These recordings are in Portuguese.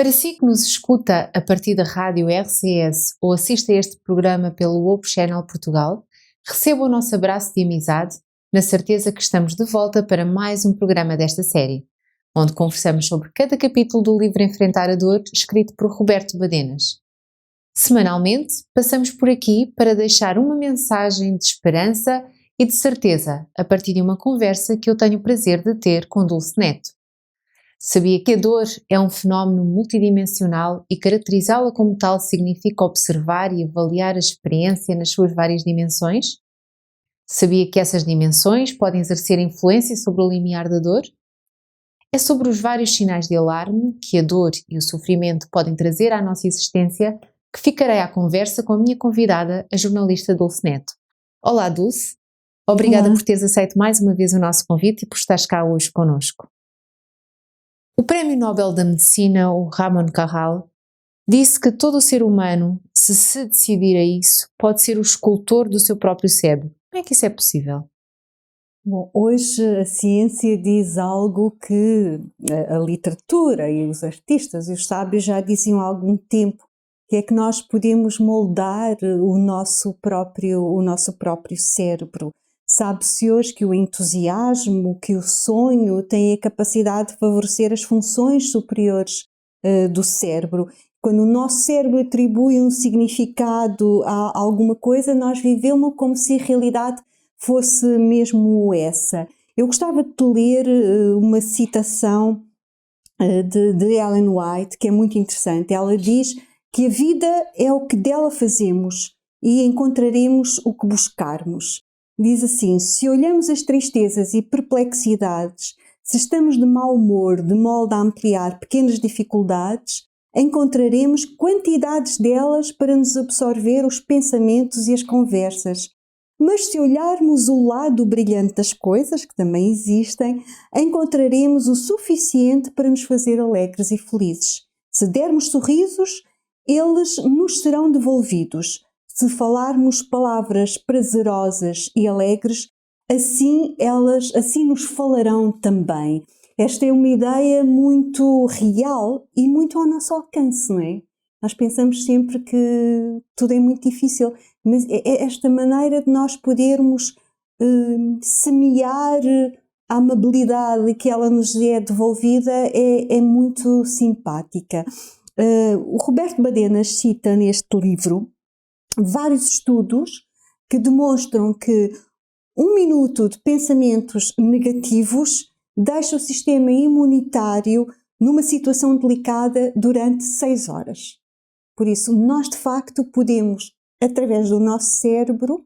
Para si que nos escuta a partir da rádio RCS ou assiste a este programa pelo Hope Channel Portugal, receba o nosso abraço de amizade, na certeza que estamos de volta para mais um programa desta série, onde conversamos sobre cada capítulo do livro Enfrentar a Dor, escrito por Roberto Badenas. Semanalmente, passamos por aqui para deixar uma mensagem de esperança e de certeza a partir de uma conversa que eu tenho o prazer de ter com Dulce Neto. Sabia que a dor é um fenómeno multidimensional e caracterizá-la como tal significa observar e avaliar a experiência nas suas várias dimensões? Sabia que essas dimensões podem exercer influência sobre o limiar da dor? É sobre os vários sinais de alarme que a dor e o sofrimento podem trazer à nossa existência que ficarei à conversa com a minha convidada, a jornalista Dulce Neto. Olá, Dulce. Obrigada Olá. por teres aceito mais uma vez o nosso convite e por estares cá hoje connosco. O Prémio Nobel da Medicina, o Ramon Cajal, disse que todo o ser humano, se decidir a isso, pode ser o escultor do seu próprio cérebro. Como é que isso é possível? Bom, hoje a ciência diz algo que a literatura e os artistas e os sábios já diziam há algum tempo, que é que nós podemos moldar o nosso próprio cérebro. Sabe-se hoje que o entusiasmo, que o sonho tem a capacidade de favorecer as funções superiores do cérebro. Quando o nosso cérebro atribui um significado a alguma coisa, nós vivemos como se a realidade fosse mesmo essa. Eu gostava de te ler uma citação de Ellen White, que é muito interessante. Ela diz que a vida é o que dela fazemos e encontraremos o que buscarmos. Diz assim: se olhamos as tristezas e perplexidades, se estamos de mau humor, de modo a ampliar pequenas dificuldades, encontraremos quantidades delas para nos absorver os pensamentos e as conversas. Mas se olharmos o lado brilhante das coisas, que também existem, encontraremos o suficiente para nos fazer alegres e felizes. Se dermos sorrisos, eles nos serão devolvidos. Se falarmos palavras prazerosas e alegres, assim nos falarão também. Esta é uma ideia muito real e muito ao nosso alcance, não é? Nós pensamos sempre que tudo é muito difícil, mas esta maneira de nós podermos semear a amabilidade que ela nos é devolvida é muito simpática. O Roberto Badenas cita neste livro vários estudos que demonstram que 1 minuto de pensamentos negativos deixa o sistema imunitário numa situação delicada durante 6 horas. Por isso, nós de facto podemos, através do nosso cérebro,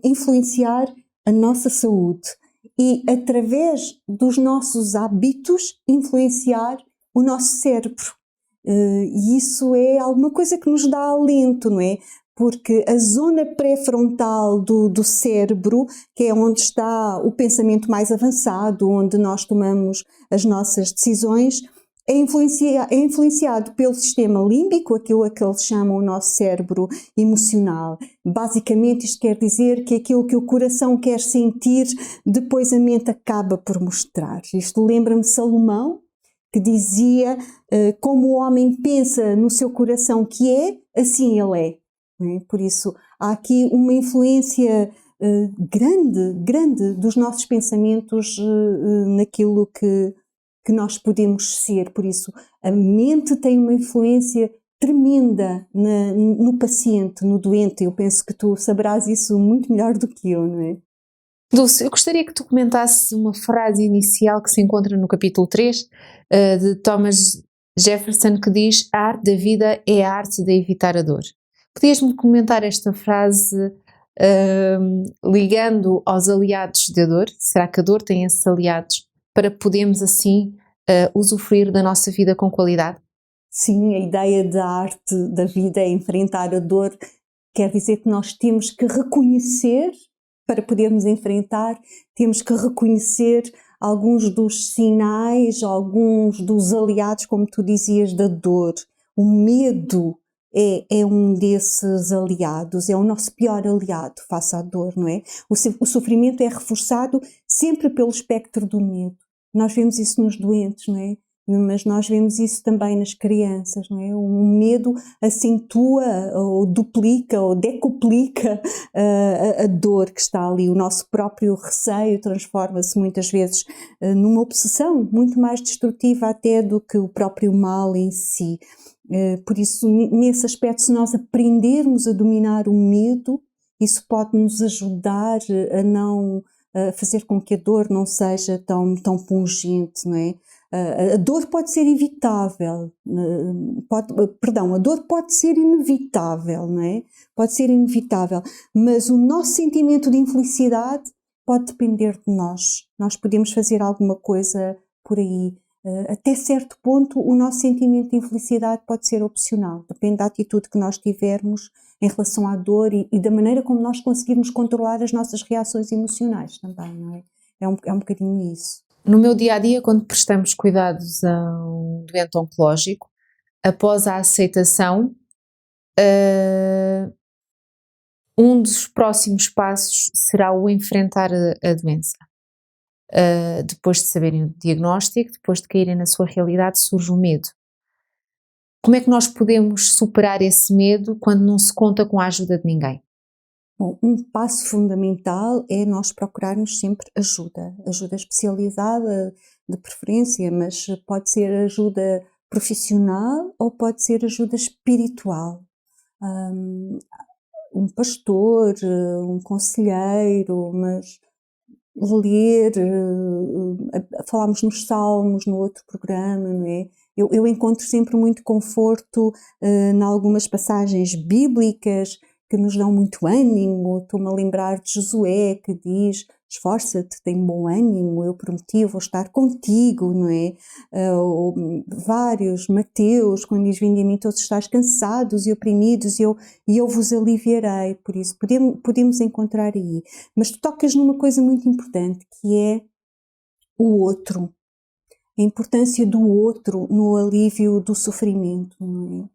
influenciar a nossa saúde e, através dos nossos hábitos, influenciar o nosso cérebro. E isso é alguma coisa que nos dá alento, não é? Porque a zona pré-frontal do cérebro, que é onde está o pensamento mais avançado, onde nós tomamos as nossas decisões, é influenciado pelo sistema límbico, aquilo a que eles chamam o nosso cérebro emocional. Basicamente isto quer dizer que aquilo que o coração quer sentir, depois a mente acaba por mostrar. Isto lembra-me de Salomão, que dizia como o homem pensa no seu coração que é, assim ele é. Não é? Por isso há aqui uma influência grande dos nossos pensamentos naquilo que nós podemos ser. Por isso a mente tem uma influência tremenda no paciente, no doente. Eu penso que tu saberás isso muito melhor do que eu, não é? Dulce, eu gostaria que tu comentasses uma frase inicial que se encontra no capítulo 3 de Thomas Jefferson, que diz: a arte da vida é a arte de evitar a dor. Podias-me comentar esta frase ligando aos aliados da dor? Será que a dor tem esses aliados para podermos assim usufruir da nossa vida com qualidade? Sim, a ideia da arte da vida é enfrentar a dor. Quer dizer que nós temos que reconhecer, para podermos enfrentar, temos que reconhecer alguns dos sinais, alguns dos aliados, como tu dizias, da dor. O medo é um desses aliados, é o nosso pior aliado face à dor, não é? O sofrimento é reforçado sempre pelo espectro do medo. Nós vemos isso nos doentes, não é? mas nós vemos isso também nas crianças, não é? O medo acentua ou duplica ou decuplica a dor que está ali. O nosso próprio receio transforma-se muitas vezes numa obsessão muito mais destrutiva até do que o próprio mal em si. Por isso, nesse aspecto, se nós aprendermos a dominar o medo, isso pode nos ajudar a não fazer com que a dor não seja tão pungente, não é? A dor pode ser evitável, a dor pode ser inevitável, não é? Pode ser inevitável, mas o nosso sentimento de infelicidade pode depender de nós. Nós podemos fazer alguma coisa por aí. Até certo ponto, o nosso sentimento de infelicidade pode ser opcional, depende da atitude que nós tivermos em relação à dor e da maneira como nós conseguirmos controlar as nossas reações emocionais também, não é? É um bocadinho isso. No meu dia-a-dia, quando prestamos cuidados a um doente oncológico, após a aceitação, um dos próximos passos será o enfrentar a doença. Depois de saberem o diagnóstico, depois de caírem na sua realidade, surge o medo. Como é que nós podemos superar esse medo quando não se conta com a ajuda de ninguém? Bom, um passo fundamental é nós procurarmos sempre ajuda especializada de preferência, mas pode ser ajuda profissional ou pode ser ajuda espiritual. Um pastor, um conselheiro, mas ler, falámos nos Salmos, no outro programa, não é? Eu encontro sempre muito conforto em algumas passagens bíblicas que nos dão muito ânimo. Estou-me a lembrar de Josué, que diz: esforça-te, tem bom ânimo, eu prometi, eu vou estar contigo, não é? Vários, Mateus, quando diz: vinde a mim todos estáis cansados e oprimidos e eu vos aliviarei. Por isso, podemos encontrar aí. Mas tu tocas numa coisa muito importante, que é o outro. A importância do outro no alívio do sofrimento, não é?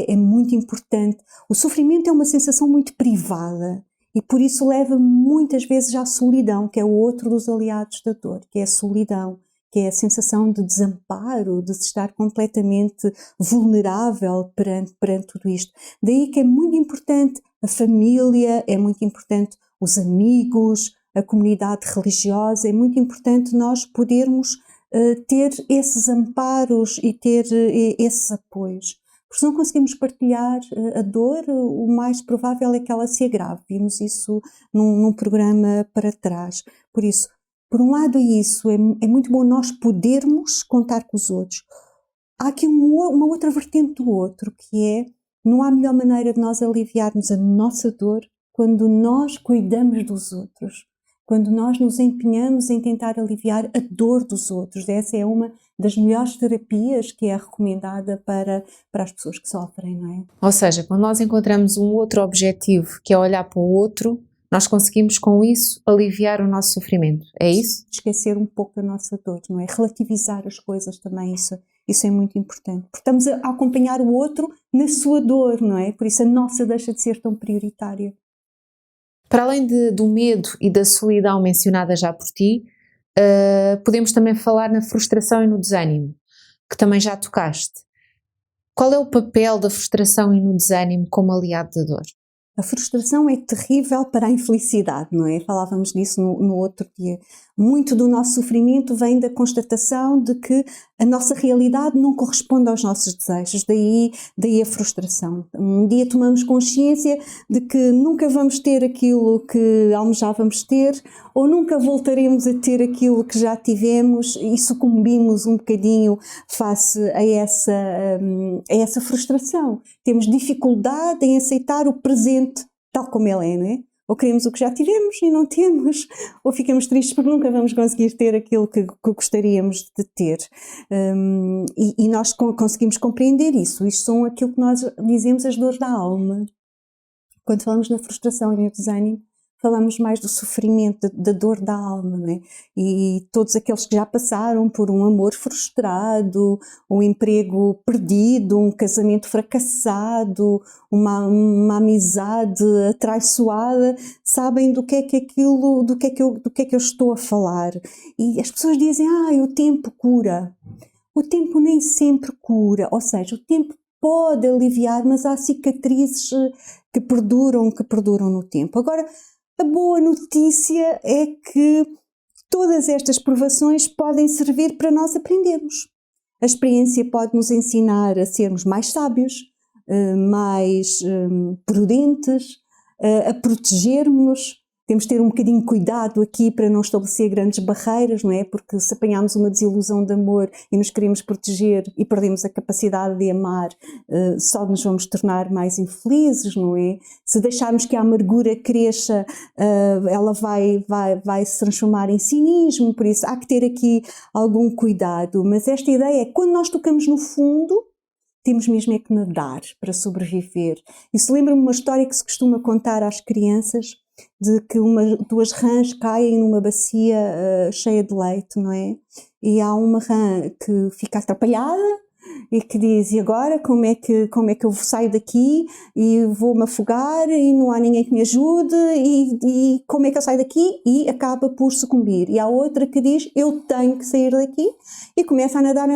É muito importante. O sofrimento é uma sensação muito privada e por isso leva muitas vezes à solidão, que é o outro dos aliados da dor, que é a solidão, que é a sensação de desamparo, de se estar completamente vulnerável perante tudo isto. Daí que é muito importante a família, é muito importante os amigos, a comunidade religiosa, é muito importante nós podermos ter esses amparos e ter esses apoios. Porque se não conseguimos partilhar a dor, o mais provável é que ela se agrave. Vimos isso num programa para trás. Por isso, por um lado é isso, é muito bom nós podermos contar com os outros. Há aqui uma outra vertente do outro, que é: não há melhor maneira de nós aliviarmos a nossa dor quando nós cuidamos dos outros. Quando nós nos empenhamos em tentar aliviar a dor dos outros. Essa é uma das melhores terapias que é recomendada para as pessoas que sofrem, não é? Ou seja, quando nós encontramos um outro objetivo, que é olhar para o outro, nós conseguimos com isso aliviar o nosso sofrimento. É isso? Esquecer um pouco da nossa dor, não é? Relativizar as coisas também, isso é muito importante. Porque estamos a acompanhar o outro na sua dor, não é? Por isso a nossa deixa de ser tão prioritária. Para além do medo e da solidão mencionada já por ti, podemos também falar na frustração e no desânimo, que também já tocaste. Qual é o papel da frustração e no desânimo como aliado da dor? A frustração é terrível para a infelicidade, não é? Falávamos disso no outro dia. Muito do nosso sofrimento vem da constatação de que a nossa realidade não corresponde aos nossos desejos, daí a frustração. Um dia tomamos consciência de que nunca vamos ter aquilo que almejávamos ter, ou nunca voltaremos a ter aquilo que já tivemos, e sucumbimos um bocadinho face a essa frustração. Temos dificuldade em aceitar o presente tal como ele é, não é? Ou queremos o que já tivemos e não temos, ou ficamos tristes porque nunca vamos conseguir ter aquilo que gostaríamos de ter. E nós conseguimos compreender isso. Isto são aquilo que nós dizemos as dores da alma. Quando falamos na frustração e no desânimo, falamos mais do sofrimento, da dor da alma, não é? E todos aqueles que já passaram por um amor frustrado, um emprego perdido, um casamento fracassado, uma amizade atraiçoada, sabem do que é que eu estou a falar. E as pessoas dizem: o tempo cura. o tempo nem sempre cura, ou seja, o tempo pode aliviar, mas há cicatrizes que perduram no tempo. Agora, a boa notícia é que todas estas provações podem servir para nós aprendermos. A experiência pode nos ensinar a sermos mais sábios, mais prudentes, a protegermos-nos. Temos de ter um bocadinho de cuidado aqui para não estabelecer grandes barreiras, não é? Porque se apanharmos uma desilusão de amor e nos queremos proteger e perdemos a capacidade de amar, só nos vamos tornar mais infelizes, não é? Se deixarmos que a amargura cresça, ela vai se transformar em cinismo, por isso há que ter aqui algum cuidado. Mas esta ideia é que quando nós tocamos no fundo, temos mesmo é que nadar para sobreviver. Isso lembra-me uma história que se costuma contar às crianças, de que duas rãs caem numa bacia cheia de leite, não é? E há uma rã que fica atrapalhada e que diz, e agora como é que eu saio daqui e vou-me afogar e não há ninguém que me ajude e como é que eu saio daqui? E acaba por sucumbir. E há outra que diz, eu tenho que sair daqui, e começa a nadar,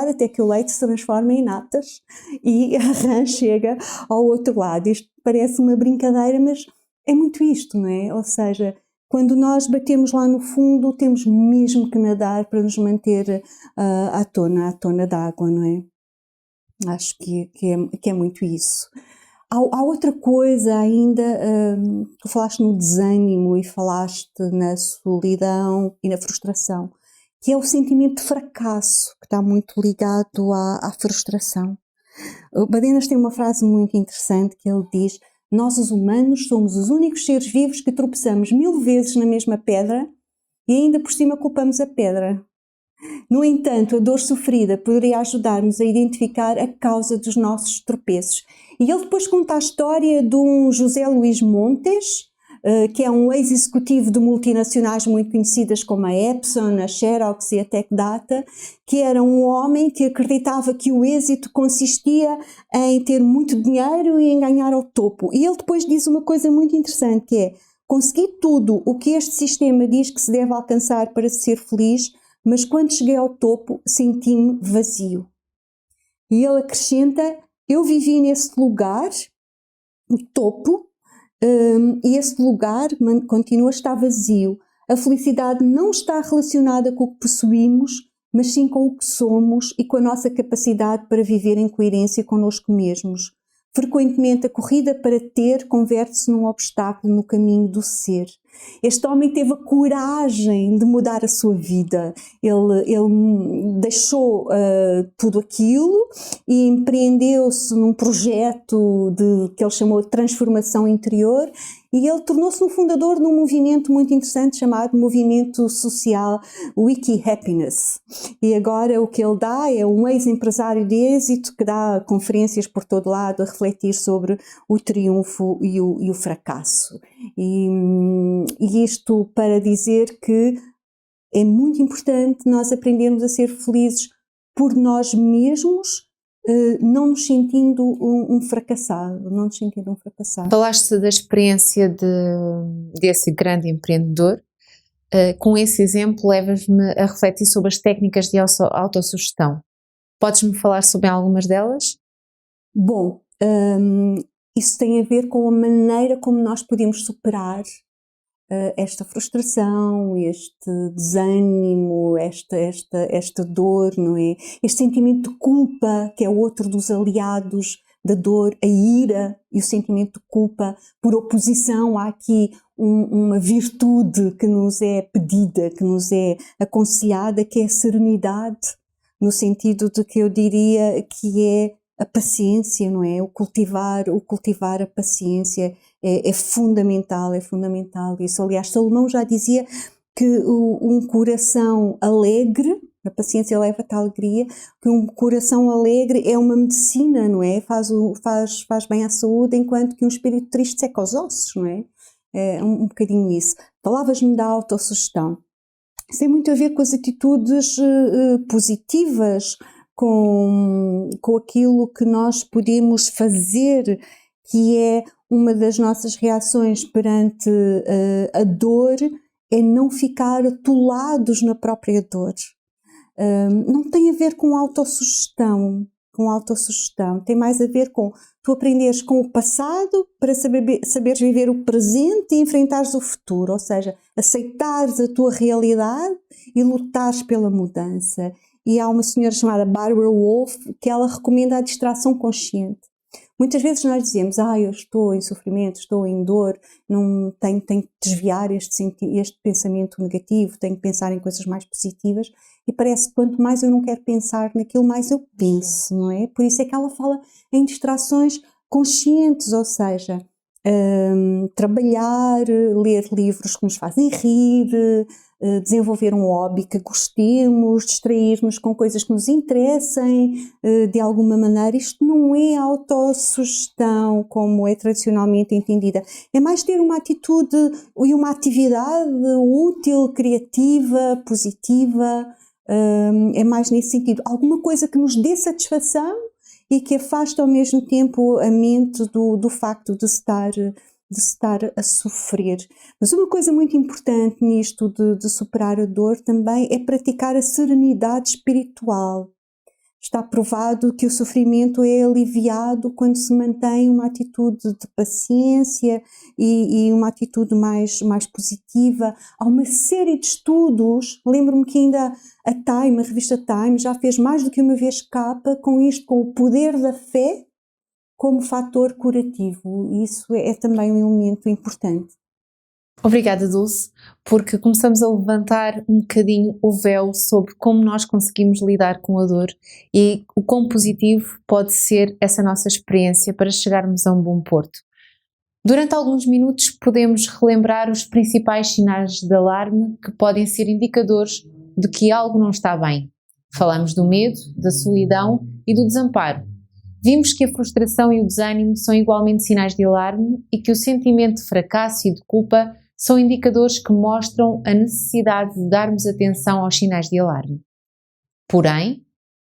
até que o leite se transforma em natas e a rã chega ao outro lado. Isto parece uma brincadeira, mas é muito isto, não é? Ou seja, quando nós batemos lá no fundo, temos mesmo que nadar para nos manter à tona da água, não é? Acho que é muito isso. Há outra coisa ainda, tu falaste no desânimo e falaste na solidão e na frustração, que é o sentimento de fracasso, que está muito ligado à frustração. O Badenas tem uma frase muito interessante que ele diz: nós os humanos somos os únicos seres vivos que tropeçamos 1000 vezes na mesma pedra e ainda por cima culpamos a pedra. No entanto, a dor sofrida poderia ajudar-nos a identificar a causa dos nossos tropeços. E ele depois conta a história de um José Luís Montes, que é um ex-executivo de multinacionais muito conhecidas como a Epson, a Xerox e a Tech Data, que era um homem que acreditava que o êxito consistia em ter muito dinheiro e em ganhar ao topo. E ele depois diz uma coisa muito interessante, que é: consegui tudo o que este sistema diz que se deve alcançar para ser feliz, mas quando cheguei ao topo senti-me vazio. E ele acrescenta: eu vivi nesse lugar, o topo, e esse lugar continua a estar vazio. A felicidade não está relacionada com o que possuímos, mas sim com o que somos e com a nossa capacidade para viver em coerência connosco mesmos. Frequentemente a corrida para ter converte-se num obstáculo no caminho do ser. Este homem teve a coragem de mudar a sua vida. Ele deixou tudo aquilo e empreendeu-se num projeto que ele chamou de transformação interior, e ele tornou-se um fundador de um movimento muito interessante chamado Movimento Social Wiki Happiness. E agora o que ele dá é um ex-empresário de êxito que dá conferências por todo lado a refletir sobre o triunfo e o fracasso. E isto para dizer que é muito importante nós aprendermos a ser felizes por nós mesmos, não nos sentindo um fracassado, Falaste da experiência desse grande empreendedor. Com esse exemplo levas-me a refletir sobre as técnicas de autossugestão. Podes-me falar sobre algumas delas? Bom, isso tem a ver com a maneira como nós podemos superar esta frustração, este desânimo, esta dor, não é? Este sentimento de culpa, que é outro dos aliados da dor, a ira e o sentimento de culpa. Por oposição, há aqui uma virtude que nos é pedida, que nos é aconselhada, que é a serenidade, no sentido de que eu diria que é a paciência, não é? O cultivar a paciência é fundamental isso. Aliás, Salomão já dizia que um coração alegre, a paciência leva-te à alegria, que um coração alegre é uma medicina, não é? Faz bem à saúde, enquanto que um espírito triste seca os ossos, não é? É um bocadinho isso. Falavas-me da autossugestão. Isso tem muito a ver com as atitudes positivas, com aquilo que nós podemos fazer, que é uma das nossas reações perante a dor, é não ficar atolados na própria dor. não tem a ver com autossugestão, tem mais a ver com tu aprenderes com o passado para saberes viver o presente e enfrentares o futuro, ou seja, aceitares a tua realidade e lutares pela mudança. E há uma senhora chamada Barbara Wolf que ela recomenda a distração consciente. Muitas vezes nós dizemos, eu estou em sofrimento, estou em dor, não tenho que desviar este pensamento negativo, tenho que pensar em coisas mais positivas, e parece que quanto mais eu não quero pensar naquilo, mais eu penso, não é? Por isso é que ela fala em distrações conscientes, ou seja, trabalhar, ler livros que nos fazem rir, desenvolver um hobby que gostemos, distrair-nos com coisas que nos interessem de alguma maneira. Isto não é autossugestão como é tradicionalmente entendida, é mais ter uma atitude e uma atividade útil, criativa, positiva, é mais nesse sentido, alguma coisa que nos dê satisfação e que afasta ao mesmo tempo a mente do facto de estar a sofrer. Mas uma coisa muito importante nisto de superar a dor também é praticar a serenidade espiritual. Está provado que o sofrimento é aliviado quando se mantém uma atitude de paciência e uma atitude mais positiva. Há uma série de estudos, lembro-me que ainda a revista Time, já fez mais do que uma vez capa com isto, com o poder da fé como fator curativo. Isso é também um elemento importante. Obrigada, Dulce, porque começamos a levantar um bocadinho o véu sobre como nós conseguimos lidar com a dor e o quão positivo pode ser essa nossa experiência para chegarmos a um bom porto. Durante alguns minutos podemos relembrar os principais sinais de alarme que podem ser indicadores de que algo não está bem. Falamos do medo, da solidão e do desamparo. Vimos que a frustração e o desânimo são igualmente sinais de alarme e que o sentimento de fracasso e de culpa são indicadores que mostram a necessidade de darmos atenção aos sinais de alarme. Porém,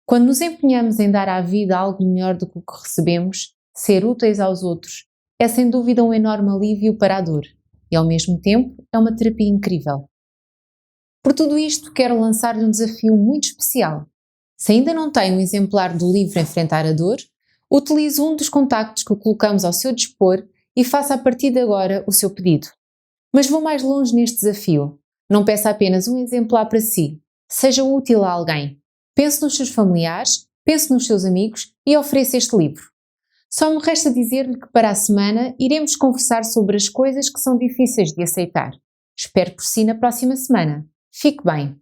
quando nos empenhamos em dar à vida algo melhor do que o que recebemos, ser úteis aos outros, é sem dúvida um enorme alívio para a dor e, ao mesmo tempo, é uma terapia incrível. Por tudo isto, quero lançar-lhe um desafio muito especial. Se ainda não tem um exemplar do livro Enfrentar a Dor, utilize um dos contactos que colocamos ao seu dispor e faça a partir de agora o seu pedido. Mas vou mais longe neste desafio. Não peça apenas um exemplar para si. Seja útil a alguém. Pense nos seus familiares, pense nos seus amigos e ofereça este livro. Só me resta dizer-lhe que para a semana iremos conversar sobre as coisas que são difíceis de aceitar. Espero por si na próxima semana. Fique bem!